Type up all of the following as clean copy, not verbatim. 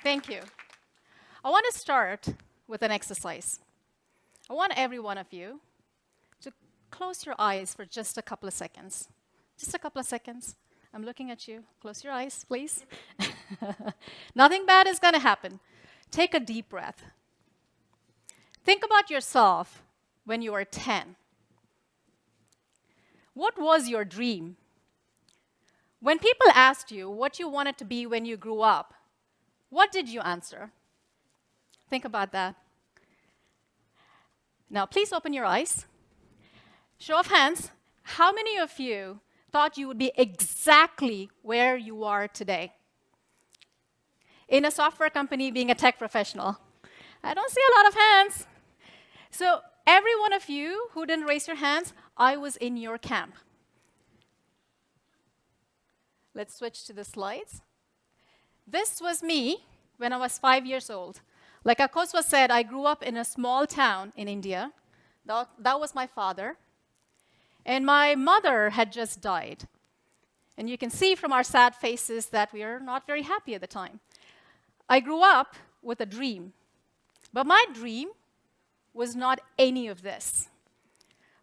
Thank you. I want to start with an exercise. I want every one of you to close your eyes for just a couple of seconds. Just a couple of seconds. I'm looking at you. Close your eyes, please. Nothing bad is going to happen. Take a deep breath. Think about yourself when you were 10. What was your dream? When people asked you what you wanted to be when you grew up, what did you answer? Think about that. Now, please open your eyes. Show of hands, how many of you thought you would be exactly where you are today? In a software company, being a tech professional. I don't see a lot of hands. So every one of you who didn't raise your hands, I was in your camp. Let's switch to the slides. This was me when I was 5 years old. Like Akoswa said, I grew up in a small town in India. That was my father. And my mother had just died. And you can see from our sad faces that we are not very happy at the time. I grew up with a dream. But my dream was not any of this.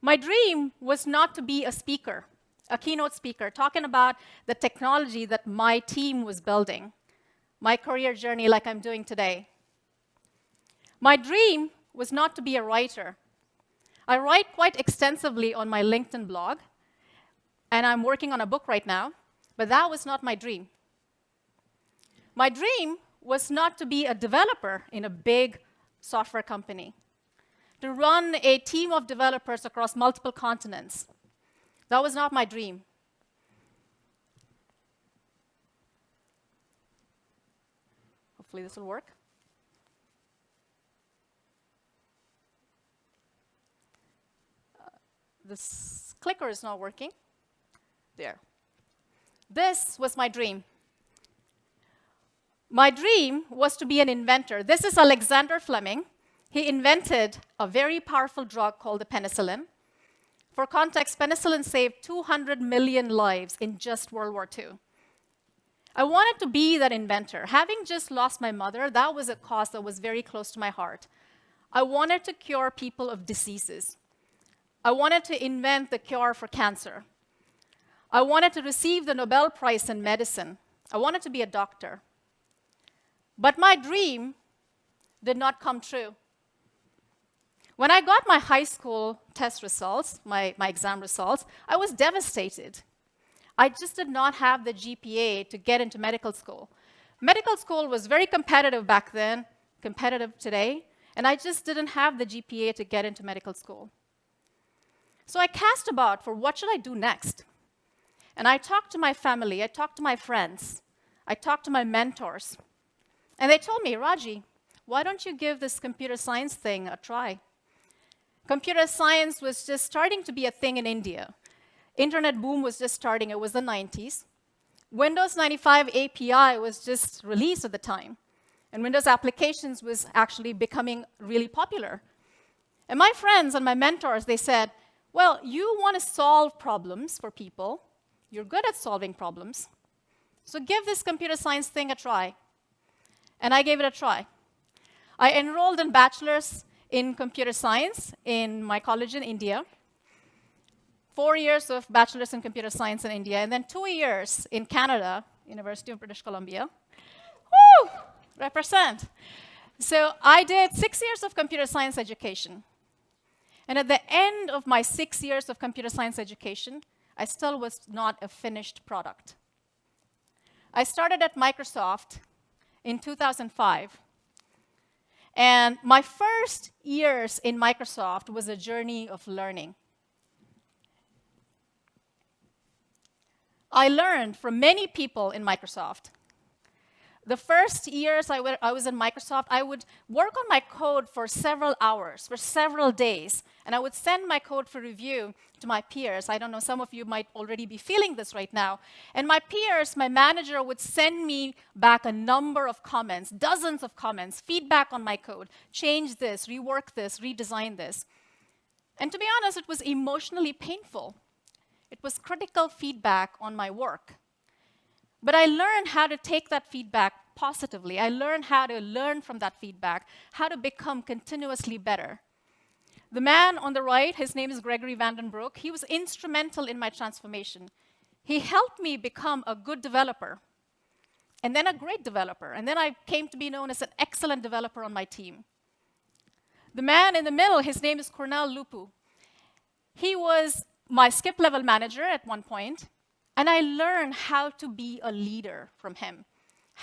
My dream was not to be a speaker, a keynote speaker, talking about the technology that my team was building, my career journey like I'm doing today. My dream was not to be a writer. I write quite extensively on my LinkedIn blog, and I'm working on a book right now, but that was not my dream. My dream was not to be a developer in a big software company, to run a team of developers across multiple continents. That was not my dream. Hopefully this will work. This clicker is not working. There. This was my dream. My dream was to be an inventor. This is Alexander Fleming. He invented a very powerful drug called the penicillin. For context, penicillin saved 200 million lives in just World War II. I wanted to be that inventor. Having just lost my mother, that was a cause that was very close to my heart. I wanted to cure people of diseases. I wanted to invent the cure for cancer. I wanted to receive the Nobel Prize in medicine. I wanted to be a doctor. But my dream did not come true. When I got my high school test results, my exam results, I was devastated. I just did not have the GPA to get into medical school. Medical school was very competitive back then, competitive today, and I just didn't have the GPA to get into medical school. So I cast about for what should I do next? And I talked to my family, I talked to my friends, I talked to my mentors. And they told me, Raji, why don't you give this computer science thing a try? Computer science was just starting to be a thing in India. Internet boom was just starting, it was the 90s. Windows 95 API was just released at the time. And Windows applications was actually becoming really popular. And my friends and my mentors, they said, well, you want to solve problems for people. You're good at solving problems. So give this computer science thing a try. And I gave it a try. I enrolled in bachelor's in computer science in my college in India. 4 years of bachelor's in computer science in India, and then 2 years in Canada, University of British Columbia. Woo! Represent. So I did 6 years of computer science education. And at the end of my 6 years of computer science education, I still was not a finished product. I started at Microsoft in 2005. And my first years in Microsoft was a journey of learning. I learned from many people in Microsoft. The first years I was in Microsoft, I would work on my code for several hours, for several days, and I would send my code for review to my peers. I don't know, some of you might already be feeling this right now. And my peers, my manager, would send me back a number of comments, dozens of comments, feedback on my code, change this, rework this, redesign this. And to be honest, it was emotionally painful. It was critical feedback on my work. But I learned how to take that feedback positively. I learned how to learn from that feedback, how to become continuously better. The man on the right, his name is Gregory Vandenbroek. He was instrumental in my transformation. He helped me become a good developer, and then a great developer. And then I came to be known as an excellent developer on my team. The man in the middle, his name is Cornel Lupu. He was my skip level manager at one point, and I learned how to be a leader from him,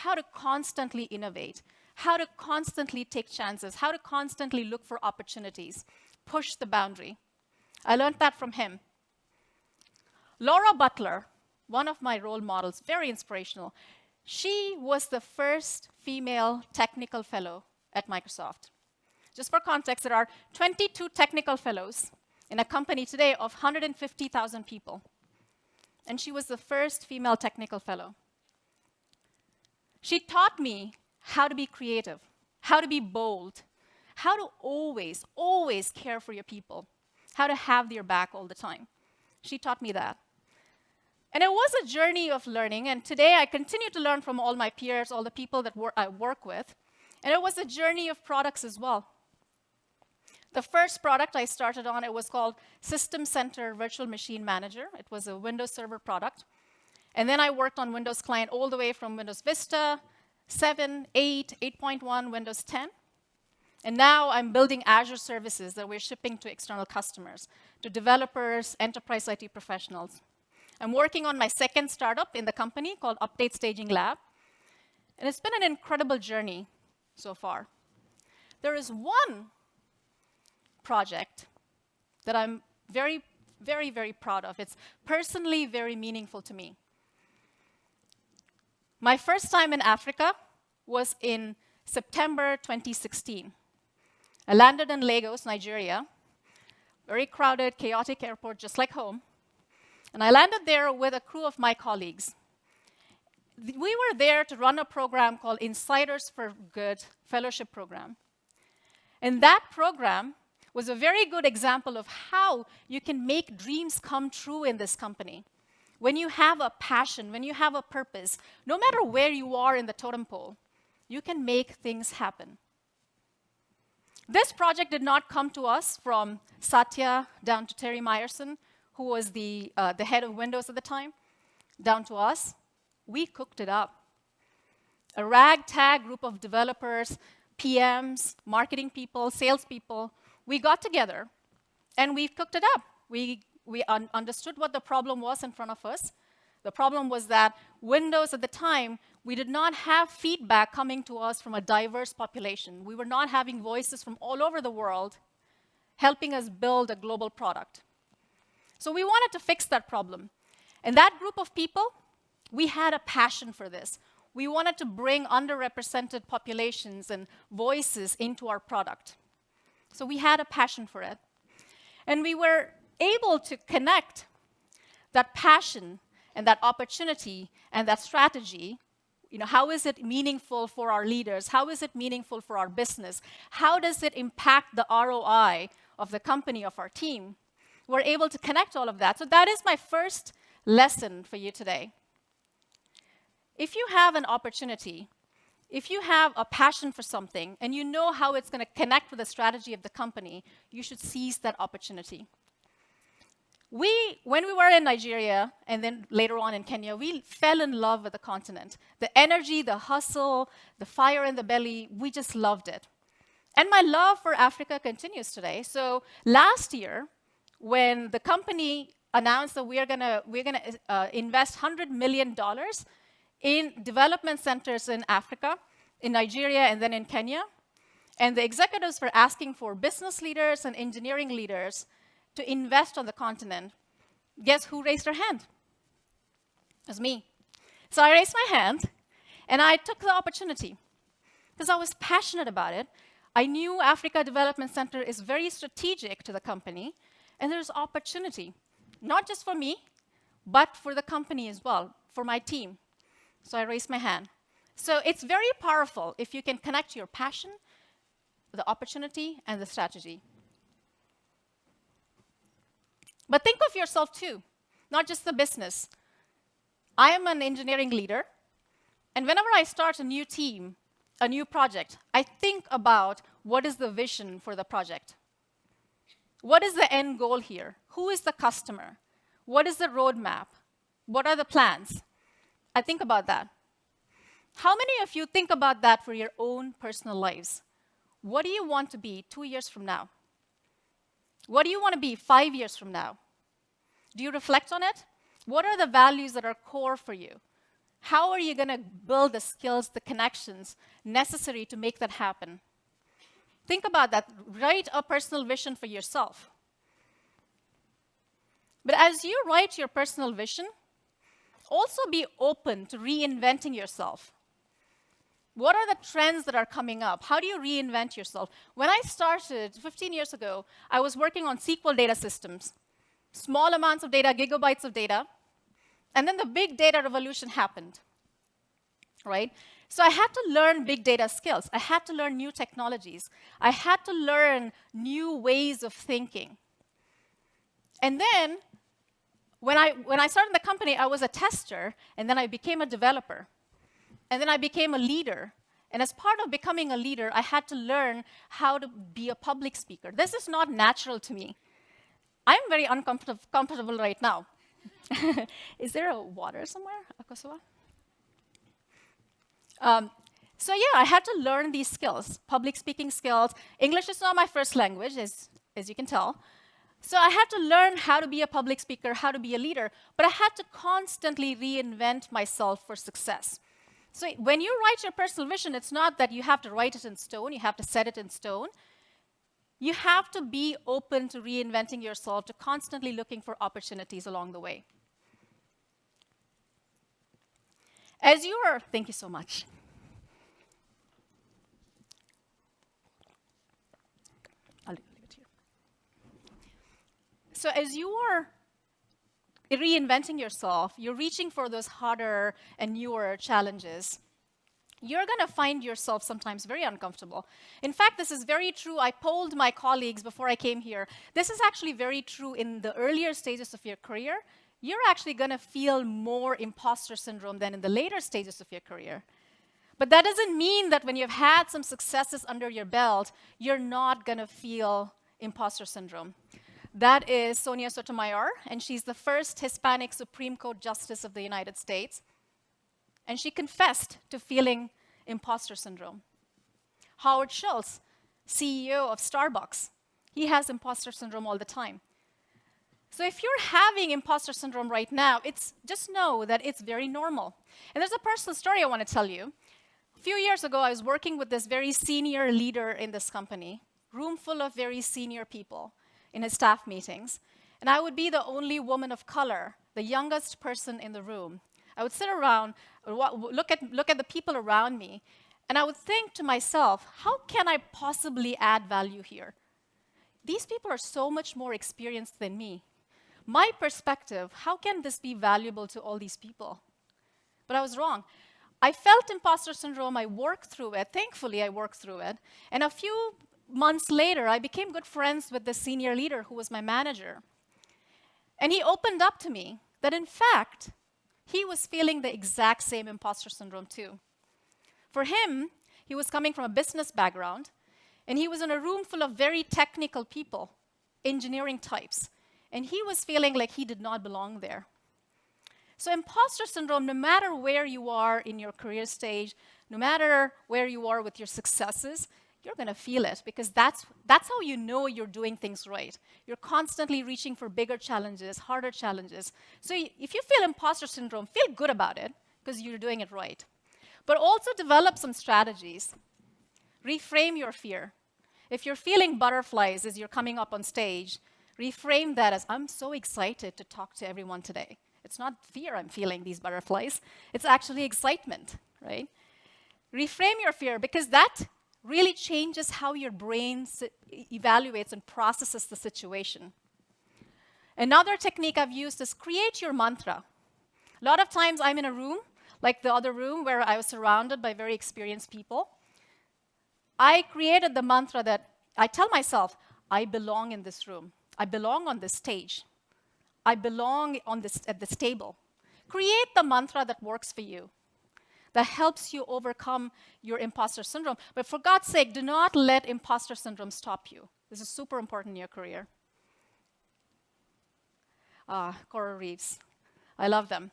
how to constantly innovate, how to constantly take chances, how to constantly look for opportunities, push the boundary. I learned that from him. Laura Butler, one of my role models, very inspirational. She was the first female technical fellow at Microsoft. Just for context, there are 22 technical fellows in a company today of 150,000 people. And she was the first female technical fellow. She taught me how to be creative, how to be bold, how to always, always care for your people, how to have their back all the time. She taught me that. And it was a journey of learning, and today I continue to learn from all my peers, all the people that I work with. And it was a journey of products as well. The first product I started on, it was called System Center Virtual Machine Manager. It was a Windows Server product. And then I worked on Windows Client all the way from Windows Vista, 7, 8, 8.1, Windows 10. And now I'm building Azure services that we're shipping to external customers, to developers, enterprise IT professionals. I'm working on my second startup in the company called Update Staging Lab. And it's been an incredible journey so far. There is one project that I'm very, very, very proud of. It's personally very meaningful to me. My first time in Africa was in September 2016. I landed in Lagos, Nigeria, very crowded, chaotic airport, just like home. And I landed there with a crew of my colleagues. We were there to run a program called Insiders for Good Fellowship Program. And that program was a very good example of how you can make dreams come true in this company. When you have a passion, when you have a purpose, no matter where you are in the totem pole, you can make things happen. This project did not come to us from Satya down to Terry Myerson, who was the head of Windows at the time, down to us. We cooked it up. A ragtag group of developers, PMs, marketing people, salespeople, we got together and we cooked it up. We understood what the problem was in front of us. The problem was that Windows at the time, we did not have feedback coming to us from a diverse population. We were not having voices from all over the world helping us build a global product. So we wanted to fix that problem. And that group of people, we had a passion for this. We wanted to bring underrepresented populations and voices into our product. So we had a passion for it. And we were able to connect that passion and that opportunity and that strategy. You know, how is it meaningful for our leaders? How is it meaningful for our business? How does it impact the ROI of the company, of our team? We're able to connect all of that. So that is my first lesson for you today. If you have an opportunity, if you have a passion for something, and you know how it's going to connect with the strategy of the company, you should seize that opportunity. When we were in Nigeria, and then later on in Kenya, we fell in love with the continent. The energy, the hustle, the fire in the belly, we just loved it. And my love for Africa continues today. So last year, when the company announced that we're gonna invest $100 million in development centers in Africa, in Nigeria, and then in Kenya, and the executives were asking for business leaders and engineering leaders to invest on the continent, guess who raised their hand? It was me. So I raised my hand, and I took the opportunity, because I was passionate about it. I knew Africa Development Center is very strategic to the company, and there's opportunity, not just for me, but for the company as well, for my team. So I raised my hand. So it's very powerful if you can connect your passion, the opportunity, and the strategy. But think of yourself too, not just the business. I am an engineering leader, And whenever I start a new team, a new project, I think about what is the vision for the project? What is the end goal here? Who is the customer? What is the roadmap? What are the plans? I think about that. How many of you think about that for your own personal lives? What do you want to be 2 years from now? What do you want to be 5 years from now? Do you reflect on it? What are the values that are core for you? How are you going to build the skills, the connections necessary to make that happen? Think about that. Write a personal vision for yourself. But as you write your personal vision, also be open to reinventing yourself. What are the trends that are coming up? How do you reinvent yourself? When I started 15 years ago, I was working on SQL data systems, small amounts of data, gigabytes of data, and then the big data revolution happened, right? So I had to learn big data skills. I had to learn new technologies. I had to learn new ways of thinking. And then, when I started the company, I was a tester, and then I became a developer. And then I became a leader. And as part of becoming a leader, I had to learn how to be a public speaker. This is not natural to me. I'm very uncomfortable right now. Is there a water somewhere, Akosua? So yeah, I had to learn these skills, public speaking skills. English is not my first language, as you can tell. So I had to learn how to be a public speaker, how to be a leader, but I had to constantly reinvent myself for success. So when you write your personal vision, it's not that you have to write it in stone, you have to set it in stone. You have to be open to reinventing yourself, to constantly looking for opportunities along the way. As you are, thank you so much. I'll leave it here. So as you are reinventing yourself, you're reaching for those harder and newer challenges, you're going to find yourself sometimes very uncomfortable. In fact, this is very true. I polled my colleagues before I came here. This is actually very true in the earlier stages of your career. You're actually going to feel more imposter syndrome than in the later stages of your career. But that doesn't mean that when you've had some successes under your belt, you're not going to feel imposter syndrome. That is Sonia Sotomayor, and she's the first Hispanic Supreme Court Justice of the United States. And she confessed to feeling imposter syndrome. Howard Schultz, CEO of Starbucks, he has imposter syndrome all the time. So if you're having imposter syndrome right now, just know that it's very normal. And there's a personal story I want to tell you. A few years ago, I was working with this very senior leader in this company, room full of very senior people in his staff meetings. And I would be the only woman of color, the youngest person in the room. I would sit around, look at the people around me, and I would think to myself, how can I possibly add value here? These people are so much more experienced than me. My perspective, how can this be valuable to all these people? But I was wrong. I felt imposter syndrome. I worked through it. Thankfully, I worked through it. And a few months later, I became good friends with the senior leader who was my manager. And he opened up to me that, in fact, he was feeling the exact same imposter syndrome too. For him, he was coming from a business background, and he was in a room full of very technical people, engineering types, and he was feeling like he did not belong there. So imposter syndrome, no matter where you are in your career stage, no matter where you are with your successes, you're going to feel it, because that's how you know you're doing things right. You're constantly reaching for bigger challenges, harder challenges. So if you feel imposter syndrome, feel good about it, because you're doing it right. But also develop some strategies. Reframe your fear. If you're feeling butterflies as you're coming up on stage, reframe that as, I'm so excited to talk to everyone today. It's not fear I'm feeling, these butterflies. It's actually excitement, right? Reframe your fear, because that really changes how your brain evaluates and processes the situation. Another technique I've used is create your mantra. A lot of times I'm in a room, like the other room where I was surrounded by very experienced people. I created the mantra that I tell myself, I belong in this room. I belong on this stage. I belong at this table. Create the mantra that works for you. that helps you overcome your imposter syndrome. But for God's sake, do not let imposter syndrome stop you. This is super important in your career. Coral reefs. I love them.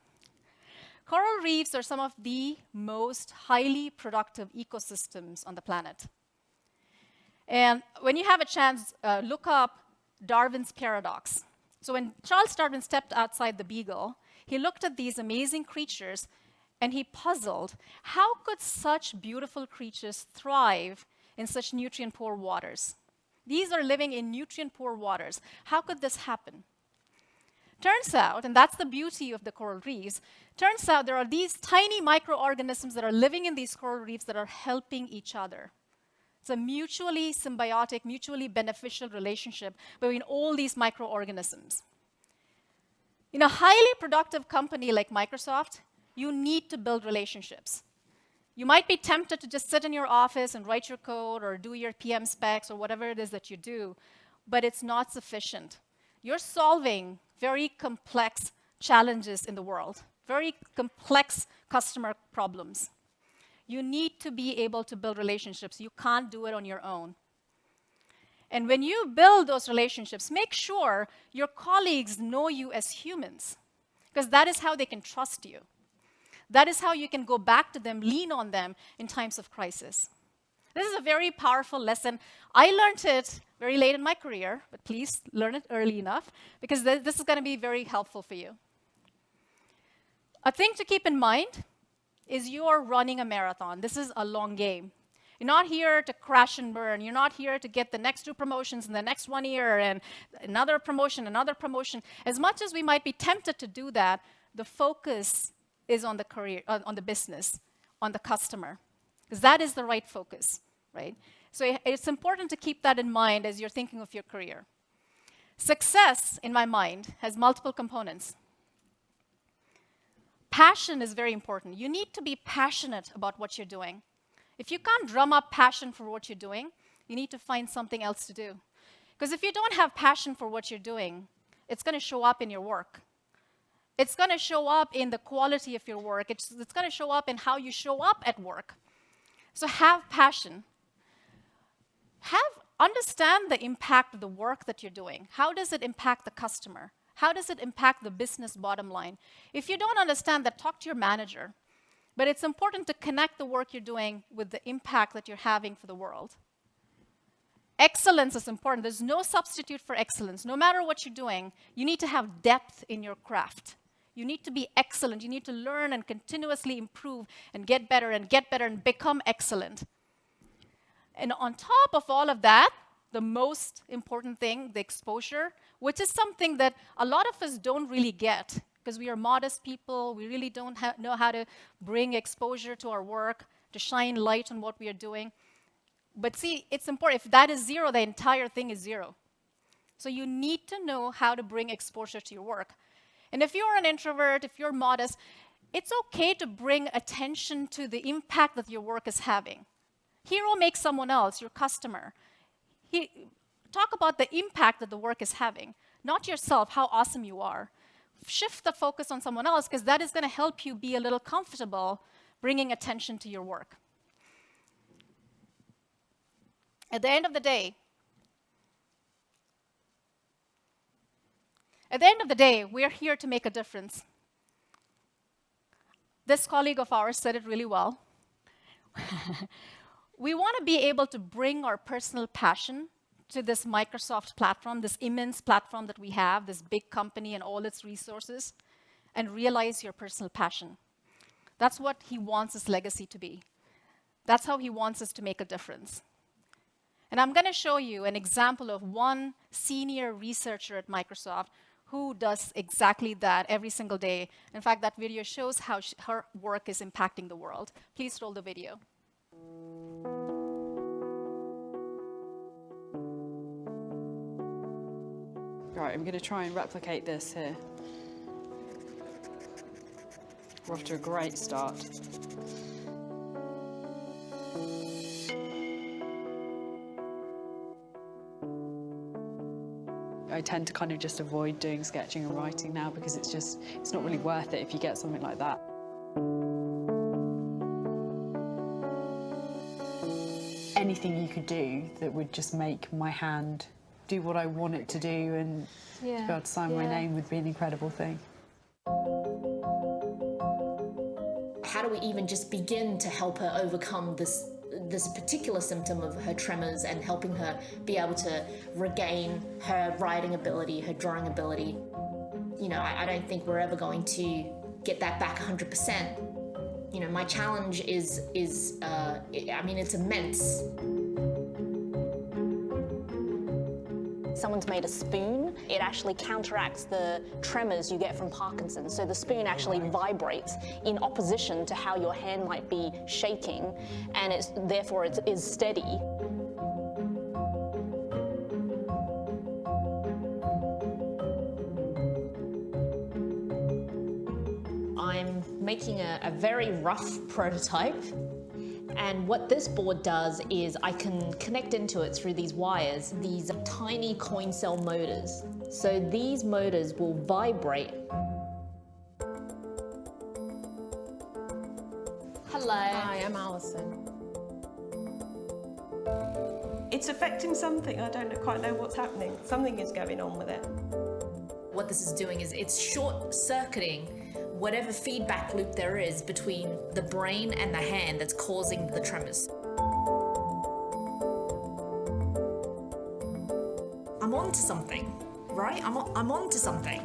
Coral reefs are some of the most highly productive ecosystems on the planet. And when you have a chance, look up Darwin's paradox. So when Charles Darwin stepped outside the Beagle, he looked at these amazing creatures and he puzzled, how could such beautiful creatures thrive in such nutrient-poor waters? These are living in nutrient-poor waters. How could this happen? Turns out, and that's the beauty of the coral reefs, turns out there are these tiny microorganisms that are living in these coral reefs that are helping each other. It's a mutually symbiotic, mutually beneficial relationship between all these microorganisms. In a highly productive company like Microsoft, you need to build relationships. You might be tempted to just sit in your office and write your code or do your PM specs or whatever it is that you do, but it's not sufficient. You're solving very complex challenges in the world, very complex customer problems. You need to be able to build relationships. You can't do it on your own. And when you build those relationships, make sure your colleagues know you as humans, because that is how they can trust you. That is how you can go back to them, lean on them in times of crisis. This is a very powerful lesson. I learned it very late in my career, but please learn it early enough, because this is going to be very helpful for you. A thing to keep in mind is you are running a marathon. This is a long game. You're not here to crash and burn. You're not here to get the next 2 promotions in the next 1 year and another promotion, another promotion. As much as we might be tempted to do that, the focus is on the career, on the business, on the customer, because that is the right focus, right? So it's important to keep that in mind as you're thinking of your career. Success, in my mind, has multiple components. Passion is very important. You need to be passionate about what you're doing. If you can't drum up passion for what you're doing, you need to find something else to do. Because if you don't have passion for what you're doing, it's going to show up in your work. It's going to show up in the quality of your work. It's going to show up in how you show up at work. So have passion. Understand the impact of the work that you're doing. How does it impact the customer? How does it impact the business bottom line? If you don't understand that, talk to your manager. But it's important to connect the work you're doing with the impact that you're having for the world. Excellence is important. There's no substitute for excellence. No matter what you're doing, you need to have depth in your craft. You need to be excellent. You need to learn and continuously improve and get better and become excellent. And on top of all of that, the most important thing, the exposure, which is something that a lot of us don't really get because we are modest people. We really don't know how to bring exposure to our work, to shine light on what we are doing. But see, it's important. If that is zero, the entire thing is zero. So you need to know how to bring exposure to your work. And if you're an introvert, if you're modest, it's okay to bring attention to the impact that your work is having. Hero makes someone else, your customer. Talk about the impact that the work is having, not yourself, how awesome you are. Shift the focus on someone else, because that is going to help you be a little comfortable bringing attention to your work. At the end of the day, we're here to make a difference. This colleague of ours said it really well. We want to be able to bring our personal passion to this Microsoft platform, this immense platform that we have, this big company and all its resources, and realize your personal passion. That's what he wants his legacy to be. That's how he wants us to make a difference. And I'm going to show you an example of one senior researcher at Microsoft who does exactly that every single day. In fact, that video shows how her work is impacting the world. Please roll the video. Right, I'm going to try and replicate this here. We're off to a great start. I tend to kind of just avoid doing sketching and writing now because it's not really worth it if you get something like that. anything you could do that would just make my hand do what I want it to do, and to be able to sign my name would be an incredible thing. How do we even just begin to help her overcome this particular symptom of her tremors and helping her be able to regain her writing ability, her drawing ability? You know, I don't think we're ever going to get that back 100%. You know, my challenge is I mean, it's immense. Someone's made a spoon. It actually counteracts the tremors you get from Parkinson's. So the spoon actually vibrates in opposition to how your hand might be shaking, and therefore it is steady. I'm making a very rough prototype. And what this board does is I can connect into it through these wires, these tiny coin cell motors. So these motors will vibrate. Hello. Hi, I'm Alison. It's affecting something. I don't quite know what's happening. Something is going on with it. What this is doing is it's short-circuiting whatever feedback loop there is between the brain and the hand that's causing the tremors. I'm on to something, right? I'm on to something.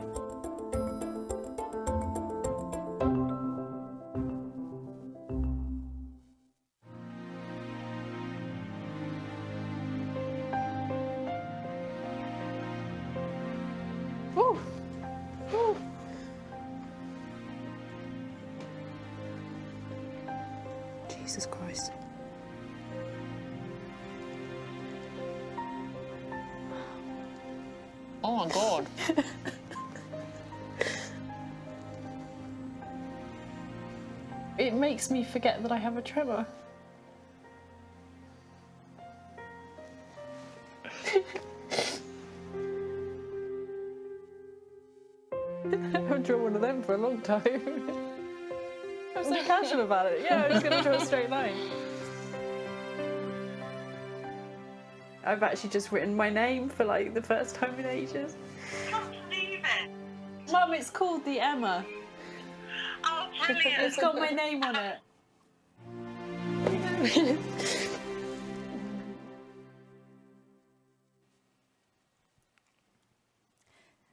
Woo! Woo! Jesus Christ. Oh my God. It makes me forget that I have a tremor. I've drawn one of them for a long time. I'm so casual about it. Yeah, I'm just going to draw a straight line. I've actually just written my name for like the first time in ages. I can't believe it. Mum, it's called the Emma. Oh, brilliant. It's got my name on it.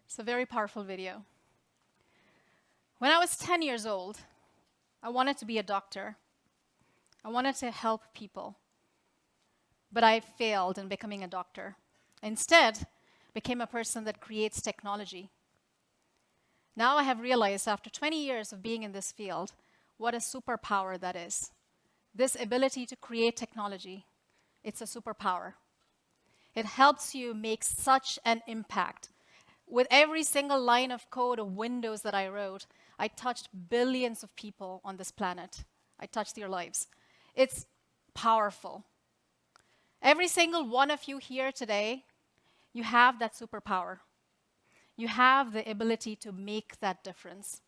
It's a very powerful video. When I was 10 years old, I wanted to be a doctor. I wanted to help people. But I failed in becoming a doctor. Instead, became a person that creates technology. Now I have realized after 20 years of being in this field, what a superpower that is. This ability to create technology, it's a superpower. It helps you make such an impact. With every single line of code of Windows that I wrote, I touched billions of people on this planet. I touched their lives. It's powerful. Every single one of you here today, you have that superpower. You have the ability to make that difference.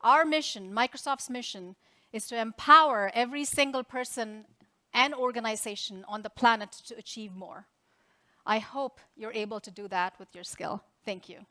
Our mission, Microsoft's mission, is to empower every single person and organization on the planet to achieve more. I hope you're able to do that with your skill. Thank you.